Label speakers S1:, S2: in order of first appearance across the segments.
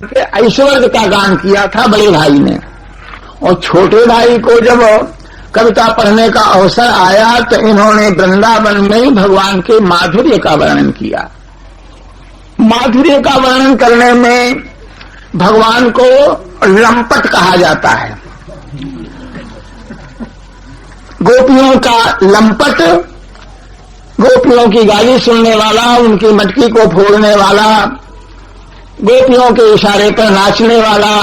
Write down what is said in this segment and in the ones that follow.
S1: ऐश्वर्य का गान किया था बड़े भाई ने, और छोटे भाई को जब कविता पढ़ने का अवसर आया तो इन्होंने वृंदावन में ही भगवान के माधुर्य का वर्णन किया। माधुर्य का वर्णन करने में भगवान को लंपट कहा जाता है। गोपियों का लंपट, गोपियों की गाली सुनने वाला, उनकी मटकी को फोड़ने वाला, गोपियों के इशारे पर नाचने वाला,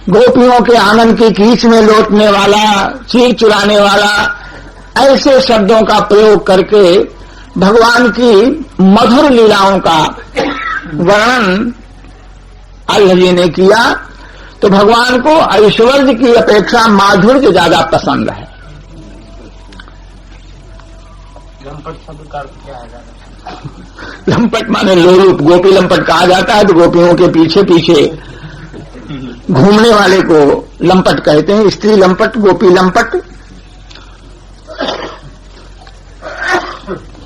S1: गोपियों के आनंद की कीच में लौटने वाला, चीख चुराने वाला, ऐसे शब्दों का प्रयोग करके भगवान की मधुर लीलाओं का वर्णन अल्लाह जी ने किया। तो भगवान को ऐश्वर्य की अपेक्षा माधुर्य ज्यादा पसंद है।
S2: लंपट शब्द का अर्थ क्या है?
S1: लंपट माने लोलुप, गोपी लंपट कहा जाता है। तो गोपियों के पीछे पीछे घूमने वाले को लंपट कहते हैं। स्त्री लंपट, गोपी लंपट।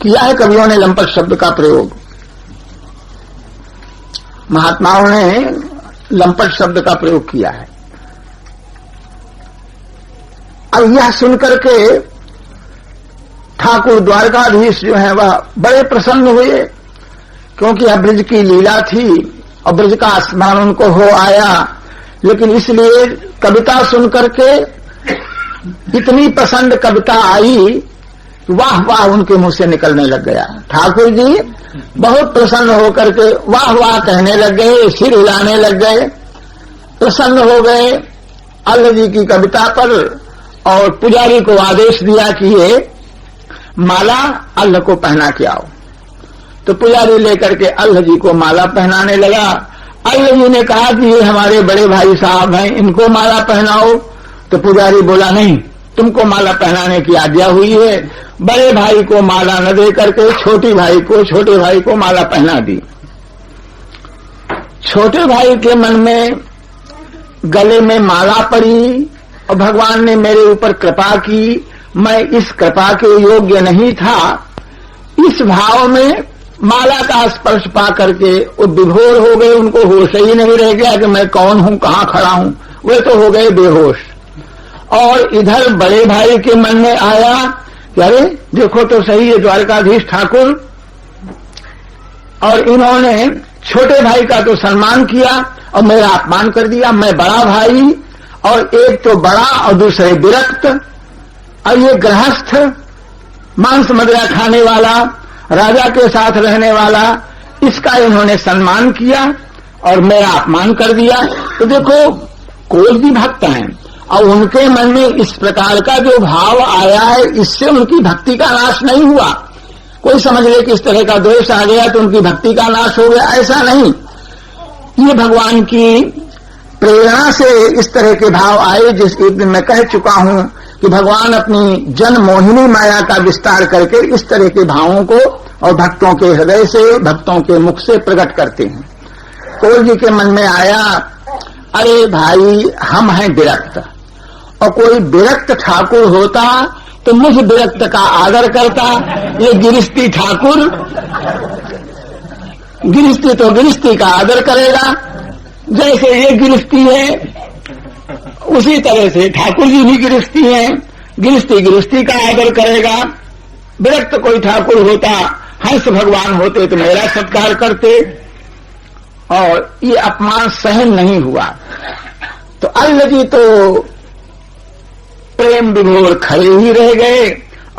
S1: किया है कवियों ने लंपट शब्द का प्रयोग, महात्माओं ने लंपट शब्द का प्रयोग किया है। अब यह सुनकर के ठाकुर द्वारकाधीश जो है वह बड़े प्रसन्न हुए, क्योंकि अब ब्रज की लीला थी और ब्रज का स्मरण उनको हो आया। लेकिन इसलिए कविता सुनकर के इतनी पसंद कविता आई, वाह वाह उनके मुंह से निकलने लग गया। ठाकुर जी बहुत प्रसन्न होकर के वाह वाह कहने लग गए, सिर हिलाने लग गए, प्रसन्न हो गए अल्लाह जी की कविता पर। और पुजारी को आदेश दिया कि ये माला अल्लाह को पहना के आओ। तो पुजारी लेकर के अल्लाह जी को माला पहनाने लगा। अल्लाह जी ने कहा कि ये हमारे बड़े भाई साहब हैं, इनको माला पहनाओ। तो पुजारी बोला नहीं, तुमको माला पहनाने की आज्ञा हुई है। बड़े भाई को माला न दे करके छोटे भाई को माला पहना दी। छोटे भाई के मन में गले में माला पड़ी और भगवान ने मेरे ऊपर कृपा की, मैं इस कृपा के योग्य नहीं था। इस भाव में माला का स्पर्श पा करके वो विभोर हो गए, उनको होश ही नहीं रह गया कि मैं कौन हूं, कहां खड़ा हूं। वे तो हो गए बेहोश। और इधर बड़े भाई के मन में आया कि अरे देखो तो सही है द्वारकाधीश ठाकुर, और इन्होंने छोटे भाई का तो सम्मान किया और मेरा अपमान कर दिया। मैं बड़ा भाई, और एक तो बड़ा और दूसरे विरक्त, और ये गृहस्थ मांस मदिरा खाने वाला, राजा के साथ रहने वाला, इसका इन्होंने सम्मान किया और मेरा अपमान कर दिया। तो देखो कोई भी भक्त हैं और उनके मन में इस प्रकार का जो भाव आया है, इससे उनकी भक्ति का नाश नहीं हुआ। कोई समझ ले कि इस तरह का द्वेष आ गया तो उनकी भक्ति का नाश हो गया, ऐसा नहीं। ये भगवान की प्रेरणा से इस तरह के भाव आए। जिस एक दिन मैं कह चुका हूं कि भगवान अपनी जन मोहिनी माया का विस्तार करके इस तरह के भावों को और भक्तों के हृदय से, भक्तों के मुख से प्रकट करते हैं। कौल जी के मन में आया, अरे भाई हम हैं विरक्त, और कोई विरक्त ठाकुर होता तो मुझ विरक्त का आदर करता। ये गिरस्ती ठाकुर, गिरस्ती तो गिरस्ती का आदर करेगा। जैसे ये गिरस्ती है उसी तरह से ठाकुर जी भी गिरस्ती हैं, गिरस्ती गिरस्ती का आदर करेगा। विरक्त कोई ठाकुर होता, हंस भगवान होते तो मेरा सत्कार करते। और ये अपमान सहन नहीं हुआ। तो अल्लाह जी तो प्रेम विभोर खड़े ही रह गए,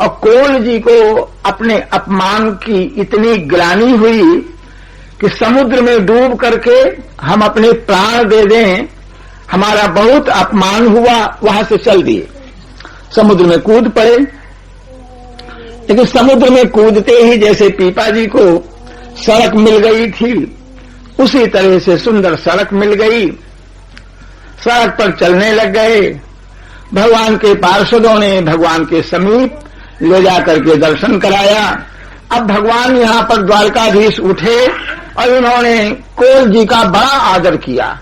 S1: और कौल जी को अपने अपमान की इतनी ग्लानि हुई कि समुद्र में डूब करके हम अपने प्राण दे दें, हमारा बहुत अपमान हुआ। वहां से चल दिए, समुद्र में कूद पड़े। लेकिन समुद्र में कूदते ही जैसे पीपा जी को सड़क मिल गई थी, उसी तरह से सुंदर सड़क मिल गई। सड़क पर चलने लग गए। भगवान के पार्षदों ने भगवान के समीप ले जाकर के दर्शन कराया। अब भगवान यहां पर द्वारकाधीश उठे और उन्होंने कौल जी का बड़ा आदर किया।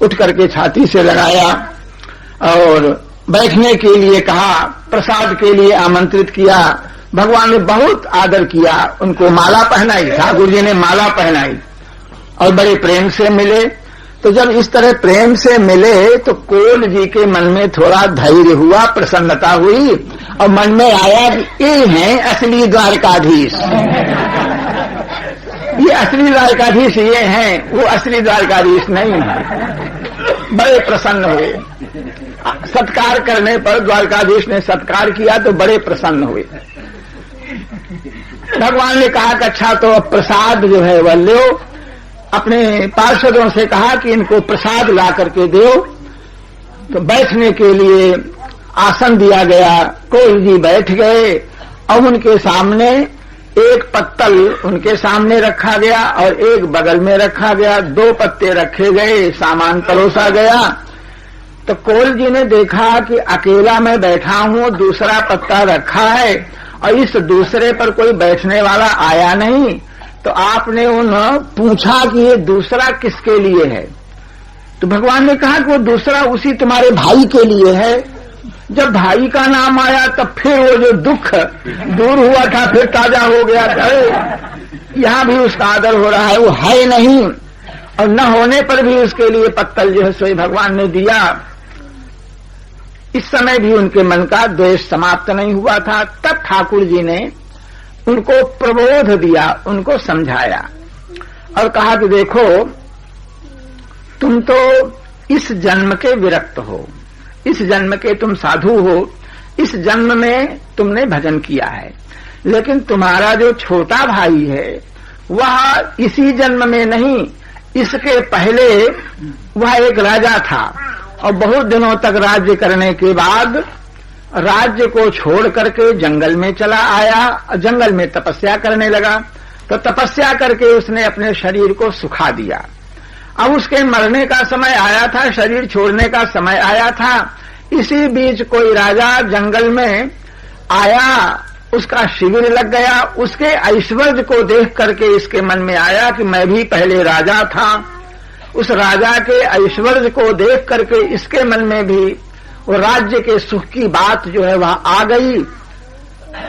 S1: उठ करके छाती से लगाया और बैठने के लिए कहा, प्रसाद के लिए आमंत्रित किया। भगवान ने बहुत आदर किया, उनको माला पहनाई, ठाकुर जी ने माला पहनाई और बड़े प्रेम से मिले। तो जब इस तरह प्रेम से मिले तो कोल जी के मन में थोड़ा धैर्य हुआ, प्रसन्नता हुई और मन में आया कि ये हैं असली द्वारकाधीश, ये असली द्वारकाधीश ये हैं, वो असली द्वारकाधीश नहीं है। बड़े प्रसन्न हुए। सत्कार करने पर द्वारकाधीश ने सत्कार किया तो बड़े प्रसन्न हुए। भगवान ने कहा कि अच्छा तो अब प्रसाद जो है वह लो। अपने पार्षदों से कहा कि इनको प्रसाद ला करके दो। तो बैठने के लिए आसन दिया गया। कोल जी बैठ गए और उनके सामने एक पत्तल उनके सामने रखा गया और एक बगल में रखा गया। 2 पत्ते रखे गए, सामान परोसा गया। तो कोल जी ने देखा कि अकेला मैं बैठा हूं, दूसरा पत्ता रखा है और इस दूसरे पर कोई बैठने वाला आया नहीं। तो आपने उन पूछा कि ये दूसरा किसके लिए है? तो भगवान ने कहा कि वो दूसरा उसी तुम्हारे भाई के लिए है। जब भाई का नाम आया तब फिर वो जो दुख दूर हुआ था फिर ताजा हो गया। अरे यहां भी उसका आदर हो रहा है, वो है नहीं और न होने पर भी उसके लिए पत्तल जो है सोई भगवान ने दिया। इस समय भी उनके मन का द्वेष समाप्त नहीं हुआ था। तब ठाकुर जी ने उनको प्रबोध दिया, उनको समझाया और कहा कि देखो तुम तो इस जन्म के विरक्त हो, इस जन्म के तुम साधु हो, इस जन्म में तुमने भजन किया है, लेकिन तुम्हारा जो छोटा भाई है वह इसी जन्म में नहीं, इसके पहले वह एक राजा था और बहुत दिनों तक राज्य करने के बाद राज्य को छोड़ करके जंगल में चला आया। जंगल में तपस्या करने लगा तो तपस्या करके उसने अपने शरीर को सुखा दिया। अब उसके मरने का समय आया था, शरीर छोड़ने का समय आया था। इसी बीच कोई राजा जंगल में आया, उसका शिविर लग गया। उसके ऐश्वर्य को देख करके इसके मन में आया कि मैं भी पहले राजा था। उस राजा के ऐश्वर्य को देख करके इसके मन में भी वो राज्य के सुख की बात जो है वह आ गई।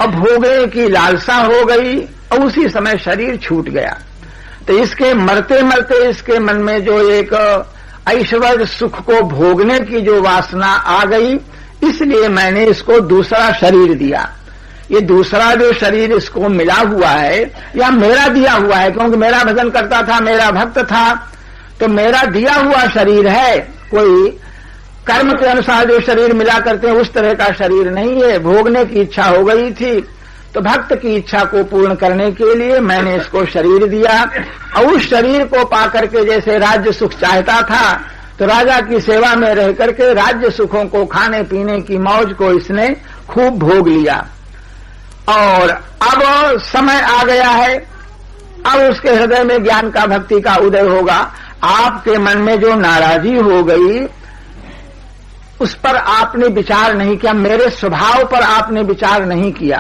S1: अब भोगने की लालसा हो गई और उसी समय शरीर छूट गया। तो इसके मरते मरते इसके मन में जो एक ऐश्वर्य सुख को भोगने की जो वासना आ गई, इसलिए मैंने इसको दूसरा शरीर दिया। ये दूसरा जो शरीर इसको मिला हुआ है या मेरा दिया हुआ है, क्योंकि मेरा भजन करता था, मेरा भक्त था, तो मेरा दिया हुआ शरीर है। कोई कर्म के अनुसार जो शरीर मिला करते हैं उस तरह का शरीर नहीं है। भोगने की इच्छा हो गई थी तो भक्त की इच्छा को पूर्ण करने के लिए मैंने इसको शरीर दिया और उस शरीर को पाकर के जैसे राज्य सुख चाहता था तो राजा की सेवा में रह करके राज्य सुखों को, खाने पीने की मौज को इसने खूब भोग लिया। और अब समय आ गया है, अब उसके हृदय में ज्ञान का, भक्ति का उदय होगा। आपके मन में जो नाराजी हो गई उस पर आपने विचार नहीं किया, मेरे स्वभाव पर आपने विचार नहीं किया।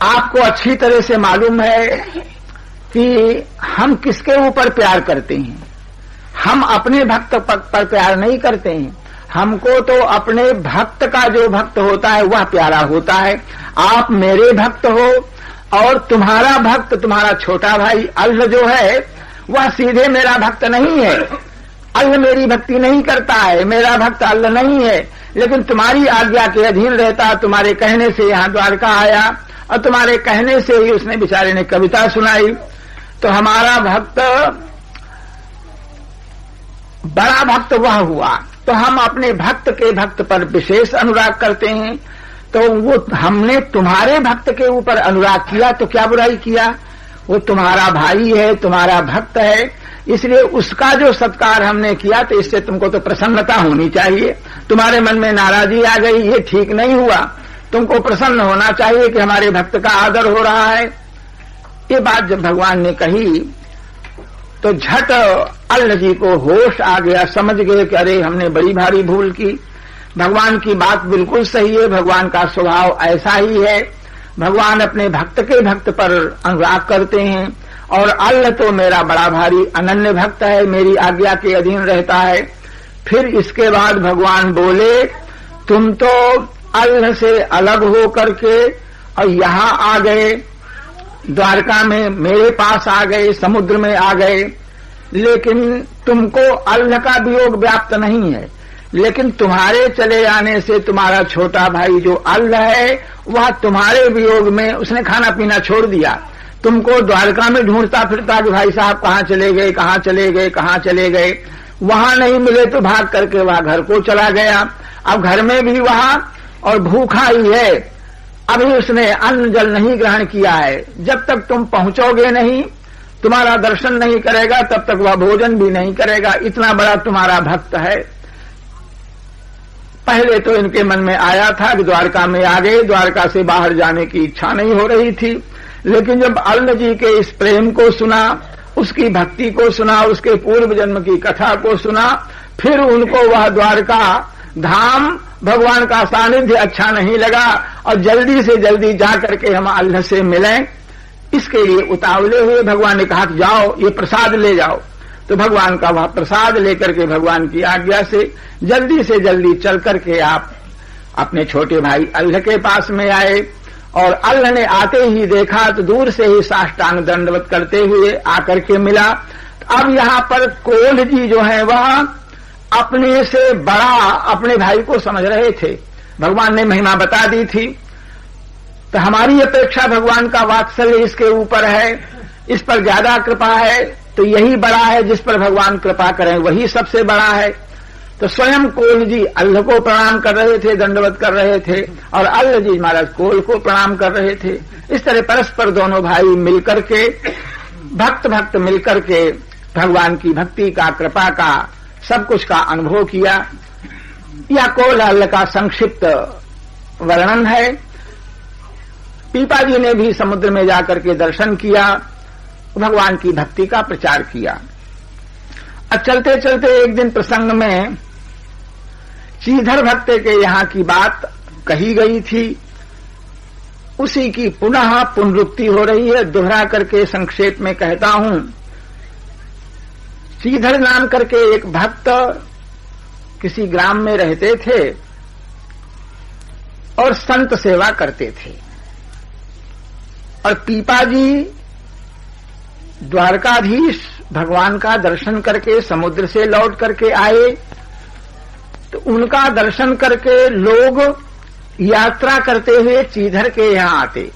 S1: आपको अच्छी तरह से मालूम है कि हम किसके ऊपर प्यार करते हैं। हम अपने भक्त पर प्यार नहीं करते हैं, हमको तो अपने भक्त का जो भक्त होता है वह प्यारा होता है। आप मेरे भक्त हो और तुम्हारा भक्त, तुम्हारा छोटा भाई अल्लाह जो है वह सीधे मेरा भक्त नहीं है। अल्लाह मेरी भक्ति नहीं करता है, मेरा भक्त अल्लाह नहीं है, लेकिन तुम्हारी आज्ञा के अधीन रहता। तुम्हारे कहने से यहाँ द्वारका आया और तुम्हारे कहने से ही उसने बेचारे ने कविता सुनाई। तो हमारा भक्त, बड़ा भक्त वह हुआ। तो हम अपने भक्त के भक्त पर विशेष अनुराग करते हैं। तो वो हमने तुम्हारे भक्त के ऊपर अनुराग किया तो क्या बुराई किया? वो तुम्हारा भाई है, तुम्हारा भक्त है, इसलिए उसका जो सत्कार हमने किया तो इससे तुमको तो प्रसन्नता होनी चाहिए। तुम्हारे मन में नाराजी आ गई, ये ठीक नहीं हुआ। तुमको प्रसन्न होना चाहिए कि हमारे भक्त का आदर हो रहा है। ये बात जब भगवान ने कही तो झट अल्लाह जी को होश आ गया, समझ गए कि अरे हमने बड़ी भारी भूल की। भगवान की बात बिल्कुल सही है, भगवान का स्वभाव ऐसा ही है। भगवान अपने भक्त के भक्त पर अनुराग करते हैं और अल्लाह तो मेरा बड़ा भारी अनन्य भक्त है, मेरी आज्ञा के अधीन रहता है। फिर इसके बाद भगवान बोले, तुम तो अल्लाह से अलग हो करके और यहाँ आ गए, द्वारका में मेरे पास आ गए, समुद्र में आ गए। लेकिन तुमको अल्लाह का वियोग व्याप्त नहीं है। लेकिन तुम्हारे चले आने से तुम्हारा छोटा भाई जो अल्लाह है वह तुम्हारे वियोग में उसने खाना पीना छोड़ दिया, तुमको द्वारका में ढूंढता फिरता कि भाई साहब कहाँ चले गए, कहाँ चले गए, कहाँ चले गए। वहां नहीं मिले तो भाग करके वह घर को चला गया। अब घर में भी वहां और भूखा ही है, अभी उसने अन्न जल नहीं ग्रहण किया है। जब तक तुम पहुंचोगे नहीं, तुम्हारा दर्शन नहीं करेगा, तब तक वह भोजन भी नहीं करेगा। इतना बड़ा तुम्हारा भक्त है। पहले तो इनके मन में आया था कि द्वारका में आ गए, द्वारका से बाहर जाने की इच्छा नहीं हो रही थी। लेकिन जब अल्लाह जी के इस प्रेम को सुना, उसकी भक्ति को सुना, उसके पूर्व जन्म की कथा को सुना, फिर उनको वह द्वारका धाम भगवान का सानिध्य अच्छा नहीं लगा और जल्दी से जल्दी जा करके हम अल्लाह से मिलें, इसके लिए उतावले हुए भगवान ने कहा कि जाओ ये प्रसाद ले जाओ। तो भगवान का वह प्रसाद लेकर के भगवान की आज्ञा से जल्दी चल करके आप अपने छोटे भाई अल्लाह के पास में आए। और अल्लाह ने आते ही देखा तो दूर से ही साष्टांग दंडवत करते हुए आकर के मिला। अब यहाँ पर कोल जी जो है वह अपने से बड़ा अपने भाई को समझ रहे थे। भगवान ने महिमा बता दी थी, तो हमारी अपेक्षा भगवान का वात्सल्य इसके ऊपर है, इस पर ज्यादा कृपा है, तो यही बड़ा है जिस पर भगवान कृपा करें वही सबसे बड़ा है। तो स्वयं कोल जी अल्लाह को प्रणाम कर रहे थे, दंडवत कर रहे थे, और अल्लाह जी महाराज कोल को प्रणाम कर रहे थे। इस तरह परस्पर दोनों भाई मिलकर के भक्त मिलकर के भगवान की भक्ति का, कृपा का, सब कुछ का अनुभव किया। यह कोल अल्लाह का संक्षिप्त वर्णन है। पीपा जी ने भी समुद्र में जाकर के दर्शन किया, भगवान की भक्ति का प्रचार किया। अब चलते चलते एक दिन प्रसंग में श्रीधर भक्त के यहाँ की बात कही गई थी, उसी की पुनः पुनरुक्ति हो रही है। दोहरा करके संक्षेप में कहता हूं। श्रीधर नाम करके एक भक्त किसी ग्राम में रहते थे और संत सेवा करते थे। और पीपा जी द्वारकाधीश भगवान का दर्शन करके समुद्र से लौट करके आए, तो उनका दर्शन करके लोग यात्रा करते हुए श्रीधर के यहां आते।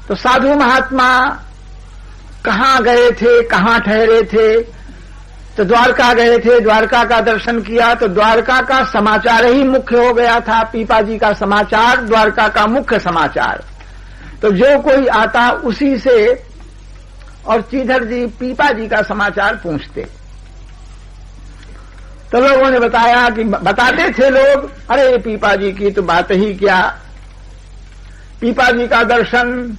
S1: तो साधु महात्मा कहां गए थे, कहां ठहरे थे, तो द्वारका गए थे, द्वारका का दर्शन किया। तो द्वारका का समाचार ही मुख्य हो गया था। पीपा जी का समाचार द्वारका का मुख्य समाचार। तो जो कोई आता उसी से, और श्रीधर जी पीपा जी का समाचार पूछते। तो लोगों ने बताया कि बताते थे लोग, अरे पीपा जी की तो बात ही क्या, पीपा जी का दर्शन,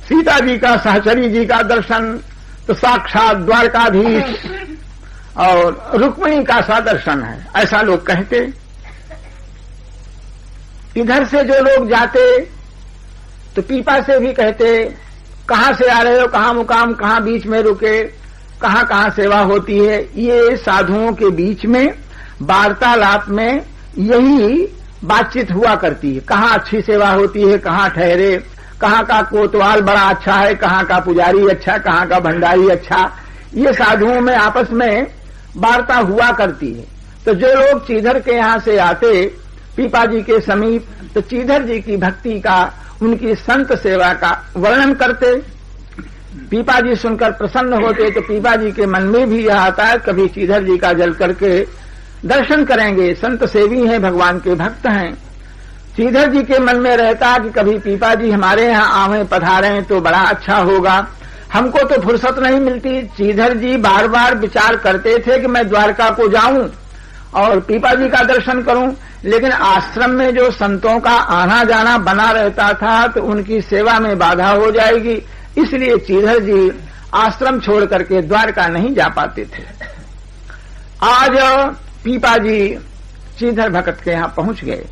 S1: सीता जी का, सहचरी जी का दर्शन तो साक्षात द्वारकाधीश और रुक्मिणी का सा दर्शन है, ऐसा लोग कहते। इधर से जो लोग जाते तो पीपा से भी कहते, कहां से आ रहे हो, कहां मुकाम, कहां बीच में रुके, कहां कहां सेवा होती है। ये साधुओं के बीच में वार्तालाप में यही बातचीत हुआ करती है। कहां अच्छी सेवा होती है, कहां ठहरे, कहां का कोतवाल बड़ा अच्छा है, कहां का पुजारी अच्छा, कहां का भंडारी अच्छा, ये साधुओं में आपस में वार्ता हुआ करती है। तो जो लोग श्रीधर के यहां से आते पीपा जी के समीप, तो श्रीधर जी की भक्ति का, उनकी संत सेवा का वर्णन करते। पीपा जी सुनकर प्रसन्न होते। तो पीपा जी के मन में भी यह आता है कभी श्रीधर जी का जल करके दर्शन करेंगे, संत सेवी हैं, भगवान के भक्त हैं। श्रीधर जी के मन में रहता कि कभी पीपा जी हमारे यहाँ आवे, पधारें तो बड़ा अच्छा होगा। हमको तो फुर्सत नहीं मिलती। श्रीधर जी बार बार विचार करते थे कि मैं द्वारका को जाऊं और पीपा जी का दर्शन करूं, लेकिन आश्रम में जो संतों का आना जाना बना रहता था तो उनकी सेवा में बाधा हो जाएगी, इसलिए श्रीधर जी आश्रम छोड़ करके द्वारका नहीं जा पाते थे। आज पीपा जी श्रीधर भक्त के यहाँ पहुंच गए।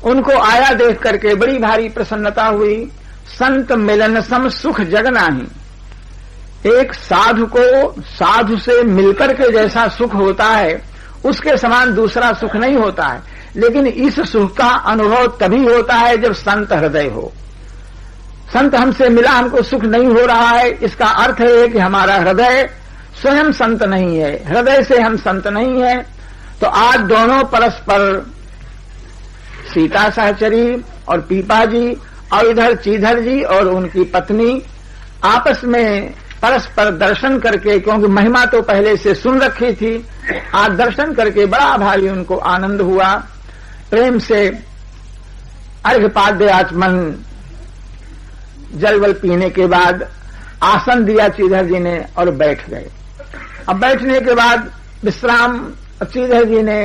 S1: उनको आया देख करके बड़ी भारी प्रसन्नता हुई। संत मिलन सम सुख जग नाही। एक साधु को साधु से मिलकर के जैसा सुख होता है उसके समान दूसरा सुख नहीं होता है। लेकिन इस सुख का अनुभव तभी होता है जब संत हृदय हो। संत हमसे मिला, हमको सुख नहीं हो रहा है, इसका अर्थ है कि हमारा हृदय स्वयं संत नहीं है, हृदय से हम संत नहीं है। तो आज दोनों परस्पर, सीता सहचरी और पीपा जी और इधर चीधर जी और उनकी पत्नी आपस में परस्पर दर्शन करके, क्योंकि महिमा तो पहले से सुन रखी थी, आज दर्शन करके बड़ा भारी उनको आनंद हुआ। प्रेम से अर्घ्यपाद्य आचमन जल पीने के बाद आसन दिया चीधर जी ने और बैठ गए। अब बैठने के बाद विश्राम, चीधर जी ने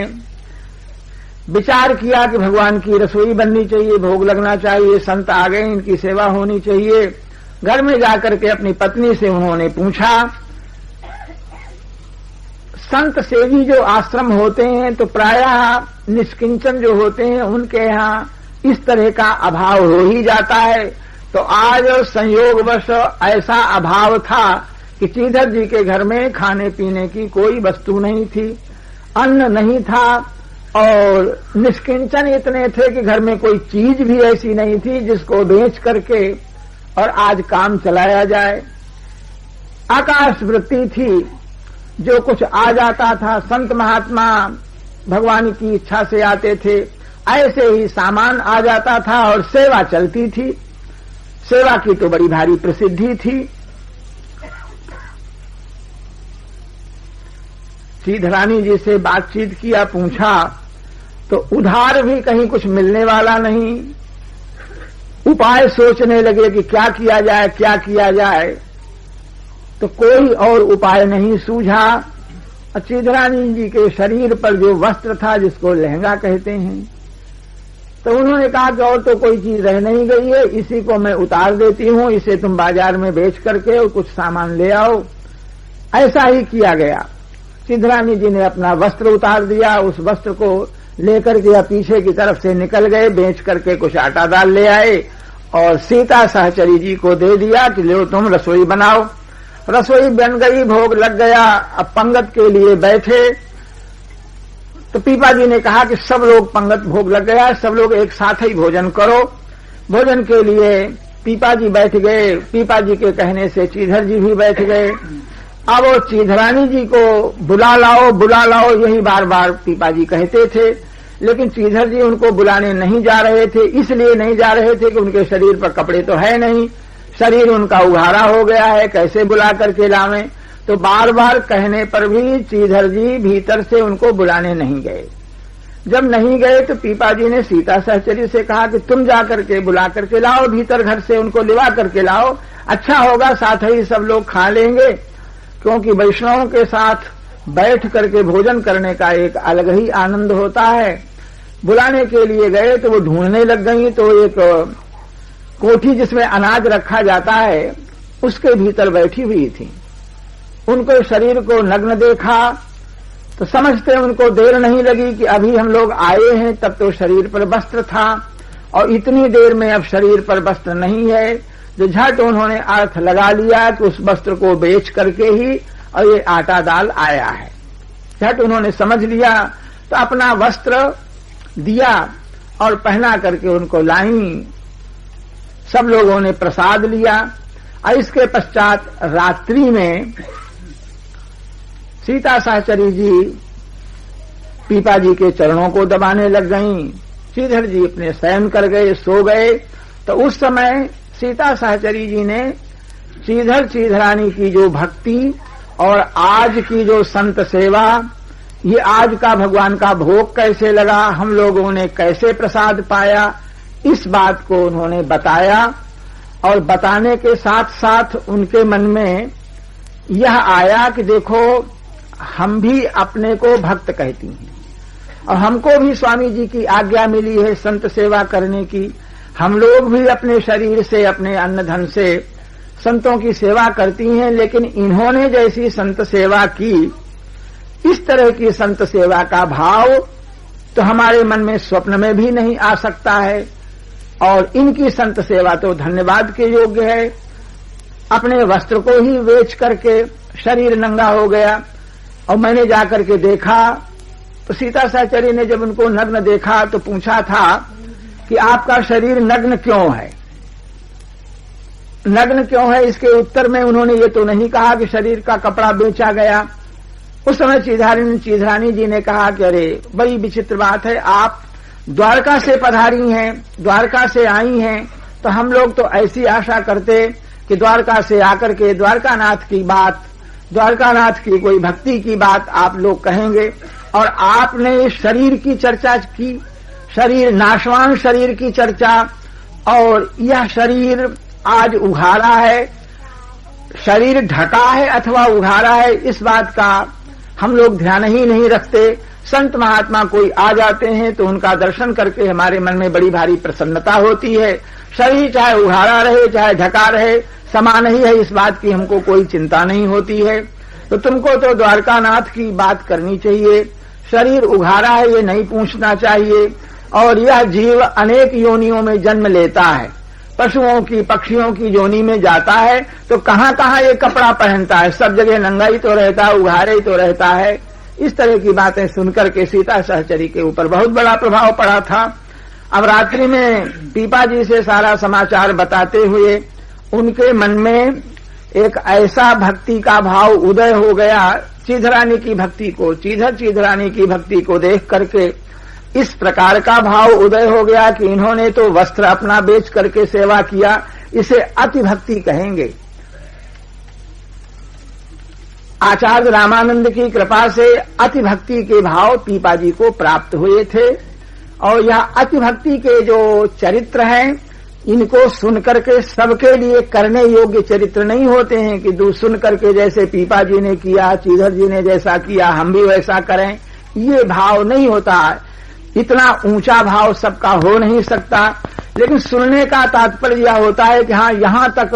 S1: विचार किया कि भगवान की रसोई बननी चाहिए, भोग लगना चाहिए, संत आ गए, इनकी सेवा होनी चाहिए। घर में जाकर के अपनी पत्नी से उन्होंने पूछा, संत सेवी जो आश्रम होते हैं तो प्रायः निष्किंचन जो होते हैं उनके यहाँ इस तरह का अभाव हो ही जाता है। तो आज संयोगवश ऐसा अभाव था कि चीधर जी के घर में खाने पीने की कोई वस्तु नहीं थी, अन्न नहीं था और निष्किंचन इतने थे कि घर में कोई चीज भी ऐसी नहीं थी जिसको बेच करके और आज काम चलाया जाए। आकाश वृत्ति थी, जो कुछ आ जाता था, संत महात्मा भगवान की इच्छा से आते थे, ऐसे ही सामान आ जाता था और सेवा चलती थी। सेवा की तो बड़ी भारी प्रसिद्धि थी। सीधरानी जी से बातचीत किया, पूछा तो उधार भी कहीं कुछ मिलने वाला नहीं। उपाय सोचने लगे कि क्या किया जाए, क्या किया जाए, तो कोई और उपाय नहीं सूझा। चीधरानी जी के शरीर पर जो वस्त्र था, जिसको लहंगा कहते हैं, तो उन्होंने कहा कि और तो कोई चीज रह नहीं गई है, इसी को मैं उतार देती हूं, इसे तुम बाजार में बेच करके और कुछ सामान ले आओ। ऐसा ही किया गया। चीधरानी जी ने अपना वस्त्र उतार दिया, उस वस्त्र को लेकर के पीछे की तरफ से निकल गए, बेच करके कुछ आटा दाल ले आए और सीता सहचरी जी को दे दिया कि लो तुम रसोई बनाओ। रसोई बन गई, भोग लग गया। अब पंगत के लिए बैठे तो पीपा जी ने कहा कि सब लोग, पंगत भोग लग गया, सब लोग एक साथ ही भोजन करो। भोजन के लिए पीपा जी बैठ गए। पीपा जी के कहने से चीधर जी भी बैठ गए। अब वो चीधरानी जी को बुला लाओ, बुला लाओ, यही बार बार पीपा जी कहते थे, लेकिन चीधर जी उनको बुलाने नहीं जा रहे थे। इसलिए नहीं जा रहे थे कि उनके शरीर पर कपड़े तो है नहीं, शरीर उनका उघाड़ा हो गया है, कैसे बुला करके लावें। तो बार बार कहने पर भी चीधर जी भीतर से उनको बुलाने नहीं गए। जब नहीं गए तो पीपा जी ने सीता सहचरी से कहा कि तुम जा करके बुला करके लाओ, भीतर घर से उनको लिवा करके लाओ, अच्छा होगा, साथ ही सब लोग खा लेंगे। क्योंकि वैष्णवों के साथ बैठ करके भोजन करने का एक अलग ही आनंद होता है। बुलाने के लिए गए तो वो ढूंढने लग गई, तो एक कोठी जिसमें अनाज रखा जाता है उसके भीतर बैठी हुई थी। उनको शरीर को नग्न देखा तो समझते उनको देर नहीं लगी कि अभी हम लोग आए हैं, तब तो शरीर पर वस्त्र था और इतनी देर में अब शरीर पर वस्त्र नहीं है। जो झट उन्होंने अर्थ लगा लिया कि उस वस्त्र को बेच करके ही और ये आटा दाल आया है। झट उन्होंने समझ लिया तो अपना वस्त्र दिया और पहना करके उनको लाई। सब लोगों ने प्रसाद लिया और इसके पश्चात रात्रि में सीता सहचरी जी पीपा जी के चरणों को दबाने लग गईं। चीधर जी अपने शयन कर गए, सो गए। तो उस समय सीता सहचरी जी ने चीधरानी की जो भक्ति और आज की जो संत सेवा, ये आज का भगवान का भोग कैसे लगा, हम लोगों ने कैसे प्रसाद पाया, इस बात को उन्होंने बताया। और बताने के साथ साथ उनके मन में यह आया कि देखो, हम भी अपने को भक्त कहती हैं और हमको भी स्वामी जी की आज्ञा मिली है संत सेवा करने की। हम लोग भी अपने शरीर से, अपने अन्न धन से संतों की सेवा करती हैं, लेकिन इन्होंने जैसी संत सेवा की, इस तरह की संत सेवा का भाव तो हमारे मन में स्वप्न में भी नहीं आ सकता है। और इनकी संत सेवा तो धन्यवाद के योग्य है। अपने वस्त्र को ही बेच करके शरीर नंगा हो गया। और मैंने जाकर के देखा तो सीता सहचरी ने जब उनको नग्न देखा तो पूछा था कि आपका शरीर नग्न क्यों है। नग्न क्यों है, इसके उत्तर में उन्होंने ये तो नहीं कहा कि शरीर का कपड़ा बेचा गया। उस समय चीधरानी जी ने कहा कि अरे बड़ी विचित्र बात है, आप द्वारका से पधारी हैं, द्वारका से आई हैं, तो हम लोग तो ऐसी आशा करते कि द्वारका से आकर के द्वारकानाथ की बात, द्वारकानाथ की कोई भक्ति की बात आप लोग कहेंगे, और आपने शरीर की चर्चा की, शरीर नाशवान शरीर की चर्चा, और यह शरीर आज उघाड़ा है, शरीर ढका है अथवा उघाड़ा है, इस बात का हम लोग ध्यान ही नहीं रखते। संत महात्मा कोई आ जाते हैं तो उनका दर्शन करके हमारे मन में बड़ी भारी प्रसन्नता होती है। शरीर चाहे उघाड़ा रहे चाहे ढका रहे समान ही है, इस बात की हमको कोई चिंता नहीं होती है। तो तुमको तो द्वारकानाथ की बात करनी चाहिए, शरीर उघाड़ा है ये नहीं पूछना चाहिए। और यह जीव अनेक योनियों में जन्म लेता है, पशुओं की पक्षियों की योनि में जाता है, तो कहाँ कहाँ ये कपड़ा पहनता है, सब जगह नंगा ही तो रहता है, उघाड़े ही तो रहता है। इस तरह की बातें सुनकर के सीता सहचरी के ऊपर बहुत बड़ा प्रभाव पड़ा था। अब रात्रि में पीपा जी से सारा समाचार बताते हुए उनके मन में एक ऐसा भक्ति का भाव उदय हो गया, चीधरानी की भक्ति को, चीधरानी की भक्ति को देख करके इस प्रकार का भाव उदय हो गया कि इन्होंने तो वस्त्र अपना बेच करके सेवा किया, इसे अति भक्ति कहेंगे। आचार्य रामानंद की कृपा से अति भक्ति के भाव पीपा जी को प्राप्त हुए थे, और यह अति भक्ति के जो चरित्र हैं इनको सुन करके सबके लिए करने योग्य चरित्र नहीं होते हैं कि सुन करके जैसे पीपा जी ने किया, चीधर जी ने जैसा किया हम भी वैसा करें, ये भाव नहीं होता। इतना ऊंचा भाव सबका हो नहीं सकता, लेकिन सुनने का तात्पर्य यह होता है कि हाँ यहां तक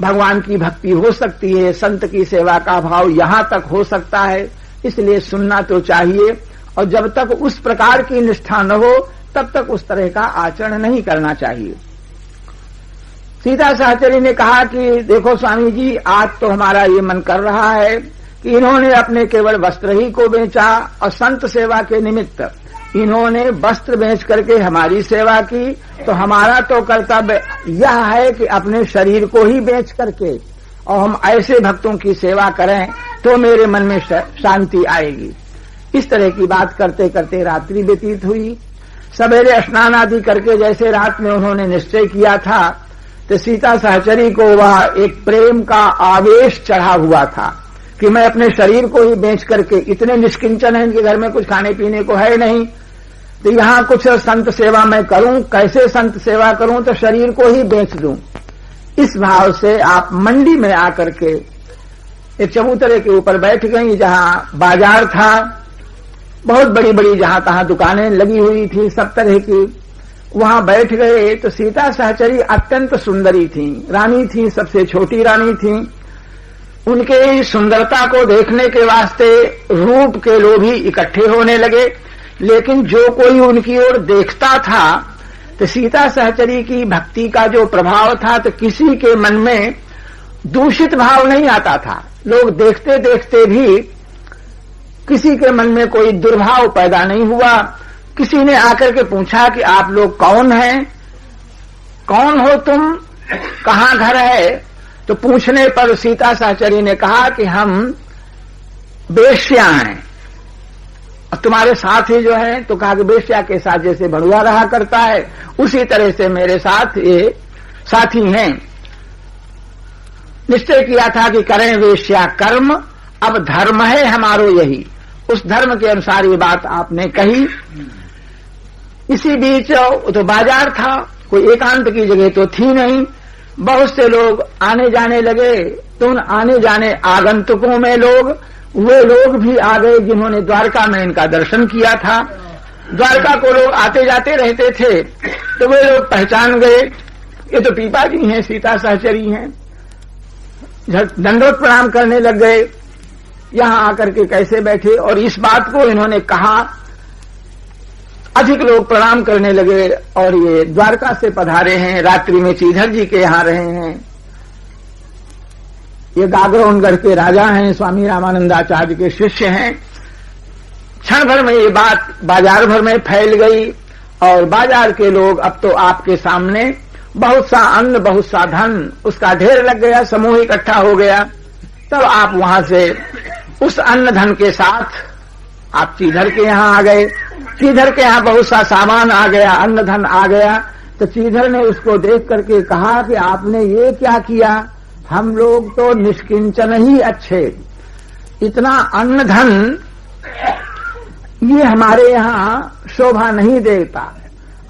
S1: भगवान की भक्ति हो सकती है, संत की सेवा का भाव यहां तक हो सकता है, इसलिए सुनना तो चाहिए। और जब तक उस प्रकार की निष्ठा न हो तब तक उस तरह का आचरण नहीं करना चाहिए। सीता सहचरी ने कहा कि देखो स्वामी जी, आज तो हमारा ये मन कर रहा है कि इन्होंने अपने केवल वस्त्र ही को बेचा, और संत सेवा के निमित्त इन्होंने वस्त्र बेच करके हमारी सेवा की, तो हमारा तो कर्तव्य यह है कि अपने शरीर को ही बेच करके और हम ऐसे भक्तों की सेवा करें तो मेरे मन में शांति आएगी। इस तरह की बात करते करते रात्रि व्यतीत हुई। सवेरे स्नान आदि करके जैसे रात में उन्होंने निश्चय किया था, तो सीता सहचरी को वह एक प्रेम का आवेश चढ़ा हुआ था कि मैं अपने शरीर को ही बेच करके, इतने निष्किंचन है इनके घर में कुछ खाने पीने को है नहीं, तो यहां कुछ संत सेवा मैं करूं, कैसे संत सेवा करूं, तो शरीर को ही बेच दूं। इस भाव से आप मंडी में आकर के एक चबूतरे के ऊपर बैठ गई, जहां बाजार था, बहुत बड़ी बड़ी जहां तहां दुकानें लगी हुई थी सब तरह की, वहां बैठ गए। तो सीता सहचरी अत्यंत सुंदरी थी, रानी थी, सबसे छोटी रानी थी। उनके सुंदरता को देखने के वास्ते रूप के लोग ही इकट्ठे होने लगे, लेकिन जो कोई उनकी ओर देखता था तो सीता सहचरी की भक्ति का जो प्रभाव था, तो किसी के मन में दूषित भाव नहीं आता था। लोग देखते देखते भी किसी के मन में कोई दुर्भाव पैदा नहीं हुआ। किसी ने आकर के पूछा कि आप लोग कौन हैं, कौन हो तुम, कहाँ घर है, तो पूछने पर सीता सहचरी ने कहा कि हम वेश्या हैं। और तुम्हारे साथ ही जो है, तो कहा कि वेश्या के साथ जैसे भड़ुआ रहा करता है उसी तरह से मेरे साथ ये साथी हैं। निश्चय किया था कि करें वेश्या कर्म, अब धर्म है हमारो यही। उस धर्म के अनुसार ये बात आपने कही। इसी बीच तो बाजार था, कोई एकांत की जगह तो थी नहीं, बहुत से लोग आने जाने लगे। तो उन आने जाने आगंतुकों में वे लोग भी आ गए जिन्होंने द्वारका में इनका दर्शन किया था। द्वारका को लोग आते जाते रहते थे, तो वे लोग पहचान गए, ये तो पीपा जी हैं, सीता सहचरी हैं। दंडोत प्रणाम करने लग गए, यहां आकर के कैसे बैठे, और इस बात को इन्होंने कहा। अधिक लोग प्रणाम करने लगे, और ये द्वारका से पधारे हैं, रात्रि में चीधर जी के यहां रहे हैं। ये गागरोनगढ़ के राजा हैं, स्वामी रामानंदाचार्य के शिष्य हैं। क्षण भर में ये बात बाजार भर में फैल गई, और बाजार के लोग अब तो आपके सामने बहुत सा अन्न, बहुत सा धन उसका ढेर लग गया, समूह इकट्ठा हो गया। तब आप वहां से उस अन्न धन के साथ आप चीधर के यहाँ आ गए। चीधर के यहाँ बहुत सा सामान आ गया, अन्न धन आ गया। तो चीधर ने उसको देख करके कहा कि आपने ये क्या किया, हम लोग तो निष्किंचन ही अच्छे, इतना अन्न धन ये हमारे यहाँ शोभा नहीं देता,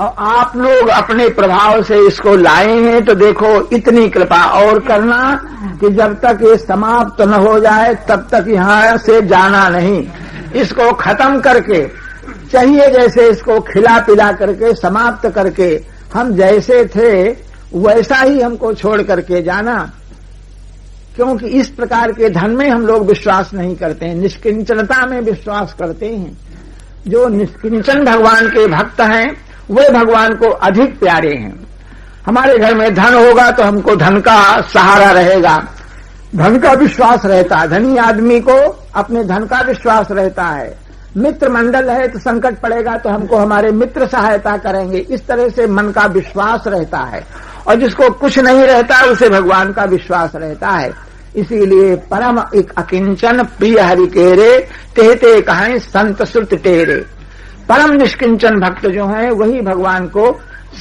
S1: और आप लोग अपने प्रभाव से इसको लाए हैं। तो देखो इतनी कृपा और करना कि जब तक ये समाप्त न हो जाए तब तक यहाँ से जाना नहीं, इसको खत्म करके चाहिए जैसे इसको खिला पिला करके समाप्त करके हम जैसे थे वैसा ही हमको छोड़ करके जाना। क्योंकि इस प्रकार के धन में हम लोग विश्वास नहीं करते हैं, निष्किंचनता में विश्वास करते हैं। जो निष्किंचन भगवान के भक्त हैं वे भगवान को अधिक प्यारे हैं। हमारे घर में धन होगा तो हमको धन का सहारा रहेगा, धन का विश्वास रहता है। धनी आदमी को अपने धन का विश्वास रहता है। मित्र मंडल है तो संकट पड़ेगा तो हमको हमारे मित्र सहायता करेंगे, इस तरह से मन का विश्वास रहता है। और जिसको कुछ नहीं रहता उसे भगवान का विश्वास रहता है। इसीलिए परम एक अकिंचन प्रिय हरि केरे, तेहते कहें संत श्रुत टेरे। परम निष्किंचन भक्त जो हैं वही भगवान को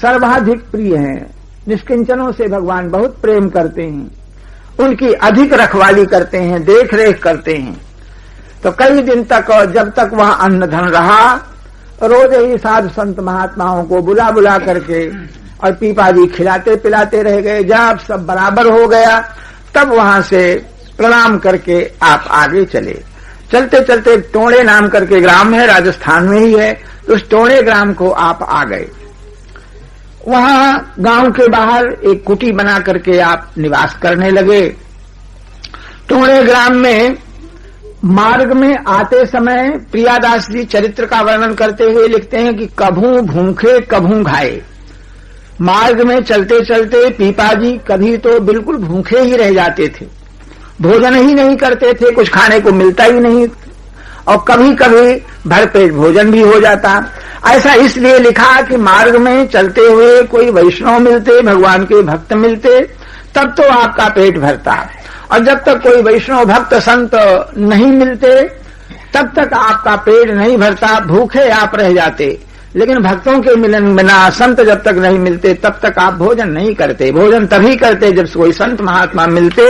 S1: सर्वाधिक प्रिय हैं। निष्किंचनों से भगवान बहुत प्रेम करते हैं, उनकी अधिक रखवाली करते हैं, देख रेख करते हैं। तो कई दिन तक जब तक वहां अन्न धन रहा, रोज ही साधु संत महात्माओं को बुला बुला करके और पीपाजी खिलाते पिलाते रह गए। जब सब बराबर हो गया तब वहां से प्रणाम करके आप आगे चले। चलते चलते टोणे नाम करके ग्राम है, राजस्थान में ही है, तो उस टोणे ग्राम को आप आ गए। वहां गांव के बाहर एक कुटी बना करके आप निवास करने लगे। टोणे ग्राम में मार्ग में आते समय प्रियादास जी चरित्र का वर्णन करते हुए लिखते हैं कि कभू भूखे कभू घाये। मार्ग में चलते चलते पीपाजी कभी तो बिल्कुल भूखे ही रह जाते थे, भोजन ही नहीं करते थे, कुछ खाने को मिलता ही नहीं, और कभी कभी भरपेट भोजन भी हो जाता। ऐसा इसलिए लिखा कि मार्ग में चलते हुए कोई वैष्णव मिलते, भगवान के भक्त मिलते, तब तो आपका पेट भरता, और जब तक कोई वैष्णव भक्त संत नहीं मिलते तब तक आपका पेट नहीं भरता, भूखे आप रह जाते। लेकिन भक्तों के मिलन बिना, संत जब तक नहीं मिलते तब तक आप भोजन नहीं करते। भोजन तभी करते जब कोई संत महात्मा मिलते,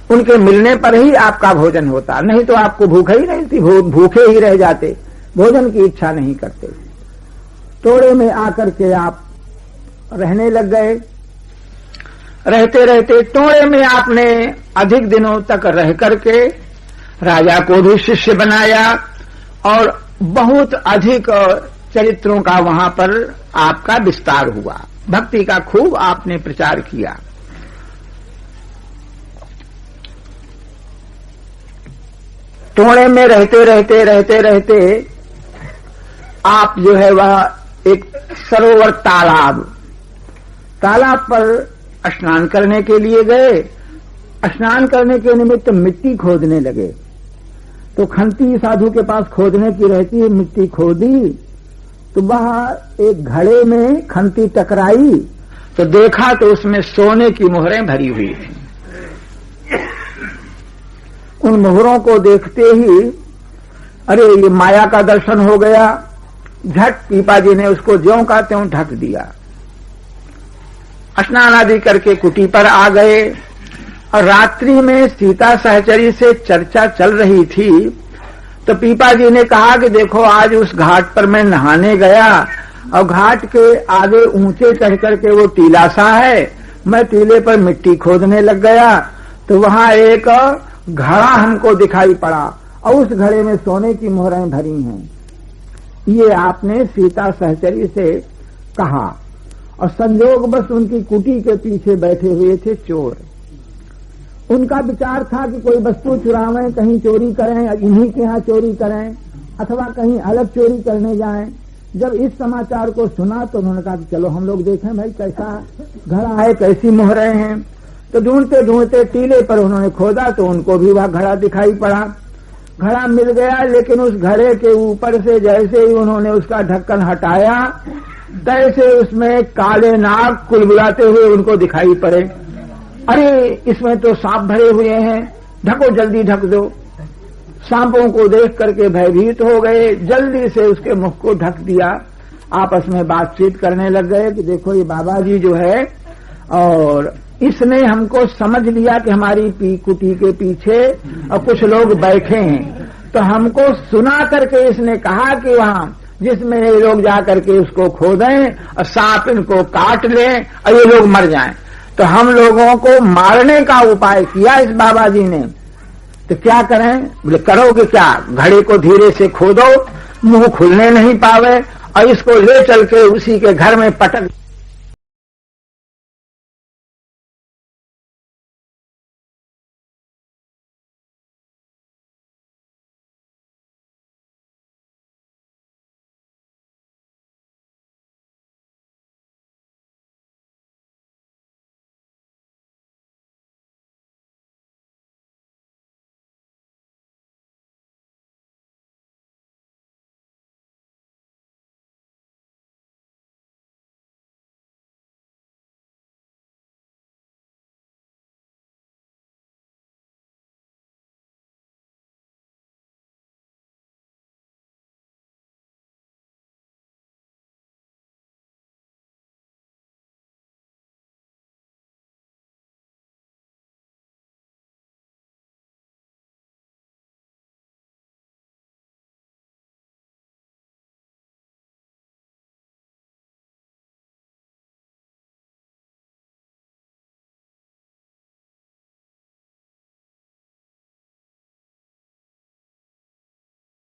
S1: उनके मिलने पर ही आपका भोजन होता, नहीं तो आपको भूख ही नहीं थी, भूखे ही रह जाते, भोजन की इच्छा नहीं करते। टोड़े में आकर के आप रहने लग गए। रहते रहते टोड़े में आपने अधिक दिनों तक रह करके राजा को भी शिष्य बनाया, और बहुत अधिक चरित्रों का वहां पर आपका विस्तार हुआ। भक्ति का खूब आपने प्रचार किया। टोड़े में रहते रहते रहते रहते आप जो है वह एक सरोवर तालाब पर स्नान करने के लिए गए। स्नान करने के निमित्त मिट्टी खोदने लगे। तो खंती साधु के पास खोदने की रहती है, मिट्टी खोदी तो वह एक घड़े में खंती टकराई तो देखा तो उसमें सोने की मोहरें भरी हुई थी। उन मोहरों को देखते ही अरे ये माया का दर्शन हो गया। झट पीपाजी ने उसको ज्यों का त्यों ढक दिया। स्नान आदि करके कुटी पर आ गए, और रात्रि में सीता सहचरी से चर्चा चल रही थी। तो पीपाजी ने कहा कि देखो आज उस घाट पर मैं नहाने गया, और घाट के आगे ऊंचे चढ़ करके वो टीला सा है, मैं टीले पर मिट्टी खोदने लग गया तो वहां एक घड़ा हमको दिखाई पड़ा, और उस घड़े में सोने की मोहरें भरी हैं। ये आपने सीता सहचरी से कहा, और संजोग बस उनकी कुटी के पीछे बैठे हुए थे चोर। उनका विचार था कि कोई वस्तु चुरावें, कहीं चोरी करें, इन्हीं के यहाँ चोरी करें, अथवा कहीं अलग चोरी करने जाएं। जब इस समाचार को सुना तो उन्होंने कहा कि चलो हम लोग देखें भाई कैसा घड़ा है, कैसी मोहरें हैं। तो ढूंढते ढूंढते टीले पर उन्होंने खोदा तो उनको भी वह घड़ा दिखाई पड़ा। घड़ा मिल गया, लेकिन उस घड़े के ऊपर से जैसे ही उन्होंने उसका ढक्कन हटाया तैसे उसमें काले नाग कुलबुलाते हुए उनको दिखाई पड़े। अरे इसमें तो सांप भरे हुए हैं, ढको जल्दी ढक दो। सांपों को देख करके भयभीत हो गए, जल्दी से उसके मुख को ढक दिया। आपस में बातचीत करने लग गए कि देखो ये बाबा जी जो है, और इसने हमको समझ लिया कि हमारी कुटी के पीछे और कुछ लोग बैठे हैं, तो हमको सुना करके इसने कहा कि वहां जिसमें ये लोग जा करके उसको खोदें और सांप इनको काट लें और ये लोग मर जाएं। तो हम लोगों को मारने का उपाय किया इस बाबा जी ने। तो क्या करें? बोले करोगे क्या? घड़े को धीरे से खोदो, मुंह खुलने नहीं पावे और इसको ले चल के उसी के घर में पटक